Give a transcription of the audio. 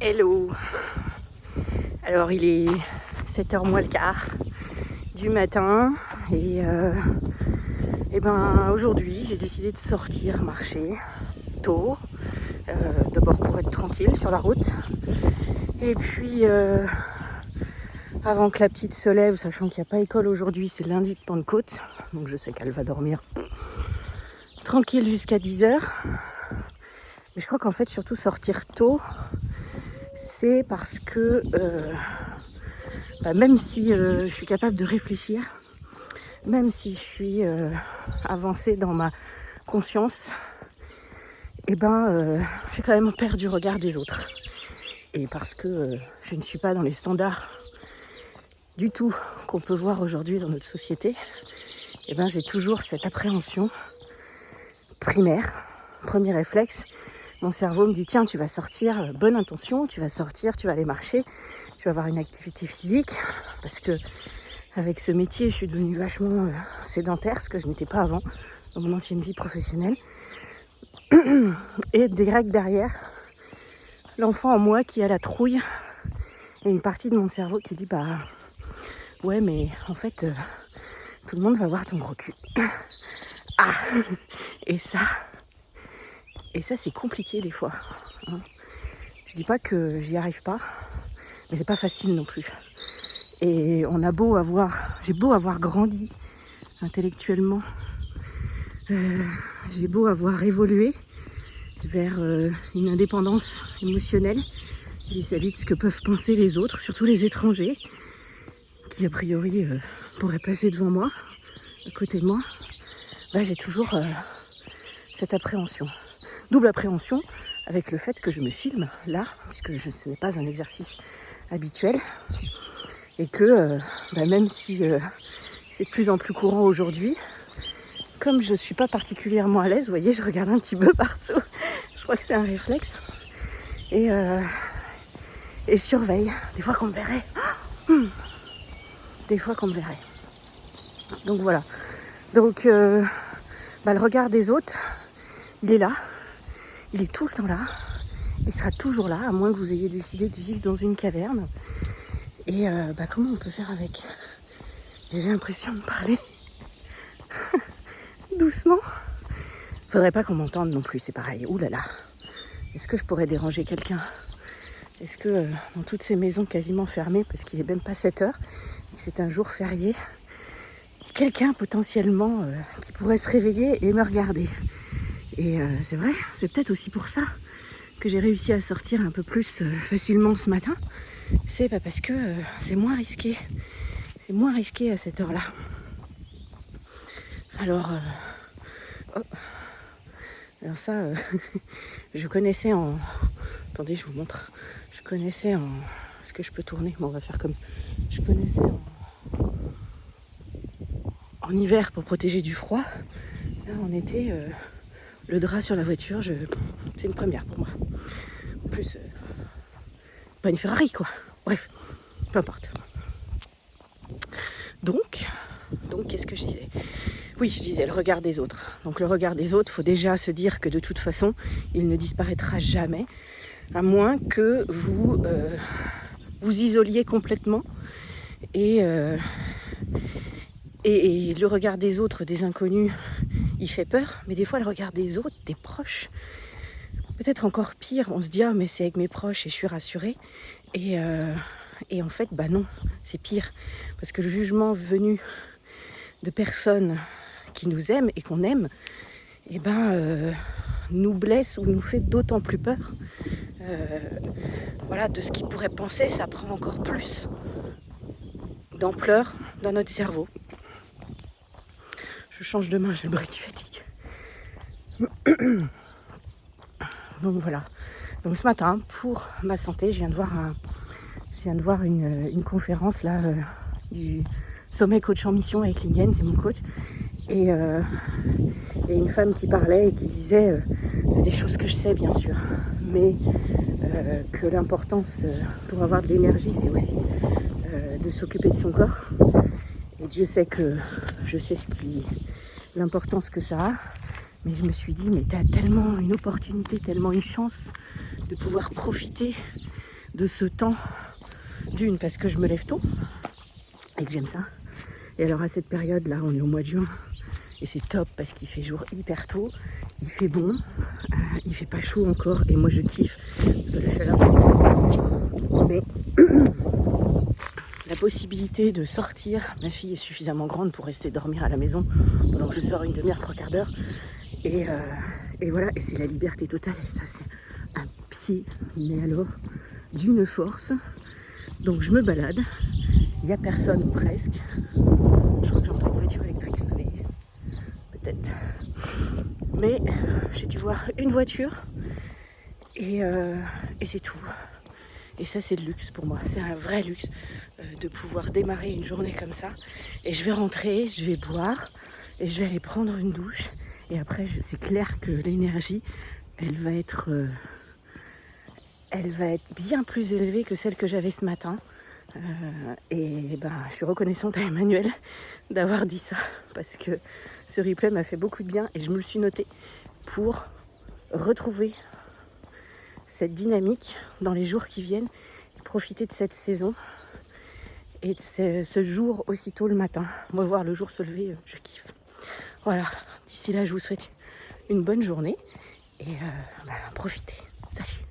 Hello. Alors il est 7h moins le quart du matin et aujourd'hui j'ai décidé de sortir marcher tôt, d'abord pour être tranquille sur la route et puis avant que la petite se lève, sachant qu'il n'y a pas école aujourd'hui, c'est lundi de Pentecôte, donc je sais qu'elle va dormir tranquille jusqu'à 10h. Mais je crois qu'en fait surtout sortir tôt, c'est parce que même si je suis capable de réfléchir, même si je suis avancée dans ma conscience, j'ai quand même peur du regard des autres. Et parce que je ne suis pas dans les standards du tout qu'on peut voir aujourd'hui dans notre société, j'ai toujours cette appréhension primaire, premier réflexe. Mon cerveau me dit tiens, tu vas sortir, bonne intention, tu vas sortir, tu vas aller marcher, tu vas avoir une activité physique, parce que avec ce métier, je suis devenue vachement sédentaire, ce que je n'étais pas avant dans mon ancienne vie professionnelle. Et direct derrière, l'enfant en moi qui a la trouille et une partie de mon cerveau qui dit ouais, mais en fait, tout le monde va voir ton gros cul. Ah, et ça c'est compliqué des fois. Je dis pas que j'y arrive pas, mais c'est pas facile non plus. Et j'ai beau avoir grandi intellectuellement, j'ai beau avoir évolué vers une indépendance émotionnelle vis-à-vis de ce que peuvent penser les autres, surtout les étrangers, qui a priori pourraient passer devant moi, à côté de moi. J'ai toujours cette appréhension. Double appréhension avec le fait que je me filme là, puisque ce n'est pas un exercice habituel, et que même si c'est de plus en plus courant aujourd'hui, comme je ne suis pas particulièrement à l'aise, vous voyez, je regarde un petit peu partout, je crois que c'est un réflexe, et je surveille, des fois qu'on me verrait, donc voilà, donc le regard des autres, il est là, il est tout le temps là, il sera toujours là, à moins que vous ayez décidé de vivre dans une caverne. Et comment on peut faire avec ? J'ai l'impression de parler doucement. Faudrait pas qu'on m'entende non plus, c'est pareil. Ouh là là. Est-ce que je pourrais déranger quelqu'un ? Est-ce que dans toutes ces maisons quasiment fermées, parce qu'il est même pas 7h, et que c'est un jour férié, quelqu'un potentiellement qui pourrait se réveiller et me regarder ? Et c'est vrai, c'est peut-être aussi pour ça que j'ai réussi à sortir un peu plus facilement ce matin. C'est parce que c'est moins risqué. C'est moins risqué à cette heure-là. Alors ça, je connaissais en... Attendez, je vous montre. Je connaissais en... Est-ce que je peux tourner ? Bon, on va faire comme... Je connaissais en hiver pour protéger du froid. Là, en été, le drap sur la voiture, c'est une première pour moi. En plus, pas une Ferrari, quoi. Bref, peu importe. Donc, qu'est-ce que je disais ? Oui, je disais le regard des autres. Donc le regard des autres, il faut déjà se dire que de toute façon, il ne disparaîtra jamais, à moins que vous vous isoliez complètement. Et le regard des autres, des inconnus, il fait peur. Mais des fois, le regard des autres, des proches, peut-être encore pire. On se dit, mais c'est avec mes proches et je suis rassurée. Et en fait, non, c'est pire. Parce que le jugement venu de personnes qui nous aiment et qu'on aime, nous blesse ou nous fait d'autant plus peur. De ce qu'ils pourraient penser, ça prend encore plus d'ampleur dans notre cerveau. Je change de main, j'ai le bras qui fatigue. Donc voilà. Donc ce matin, pour ma santé, je viens de voir une conférence là du sommet coach en mission avec Lingen, c'est mon coach. Et une femme qui parlait et qui disait c'est des choses que je sais bien sûr, mais que l'importance pour avoir de l'énergie, c'est aussi de s'occuper de son corps. Et Dieu sait que je sais l'importance que ça a. Mais je me suis dit, mais t'as tellement une opportunité, tellement une chance de pouvoir profiter de ce temps, d'une parce que je me lève tôt et que j'aime ça. Et alors à cette période là, on est au mois de juin et c'est top parce qu'il fait jour hyper tôt, il fait bon, il fait pas chaud encore et moi je kiffe de la chaleur. Mais la possibilité de sortir, ma fille est suffisamment grande pour rester dormir à la maison pendant que je sors une demi-heure, 3/4 d'heure. Et voilà, et c'est la liberté totale. Et ça, c'est un pied, mais alors d'une force. Donc je me balade, il n'y a personne ou presque. Je crois que j'entends une voiture électrique sonner, peut-être. Mais j'ai dû voir une voiture et c'est tout. Et ça, c'est le luxe pour moi. C'est un vrai luxe de pouvoir démarrer une journée comme ça. Et je vais rentrer, je vais boire et je vais aller prendre une douche. Et après, c'est clair que l'énergie, elle va être bien plus élevée que celle que j'avais ce matin. Et je suis reconnaissante à Emmanuel d'avoir dit ça. Parce que ce replay m'a fait beaucoup de bien et je me le suis noté pour retrouver cette dynamique dans les jours qui viennent, profiter de cette saison et de ce jour aussitôt le matin. Moi, voir le jour se lever, je kiffe. Voilà, d'ici là, je vous souhaite une bonne journée et profitez. Salut!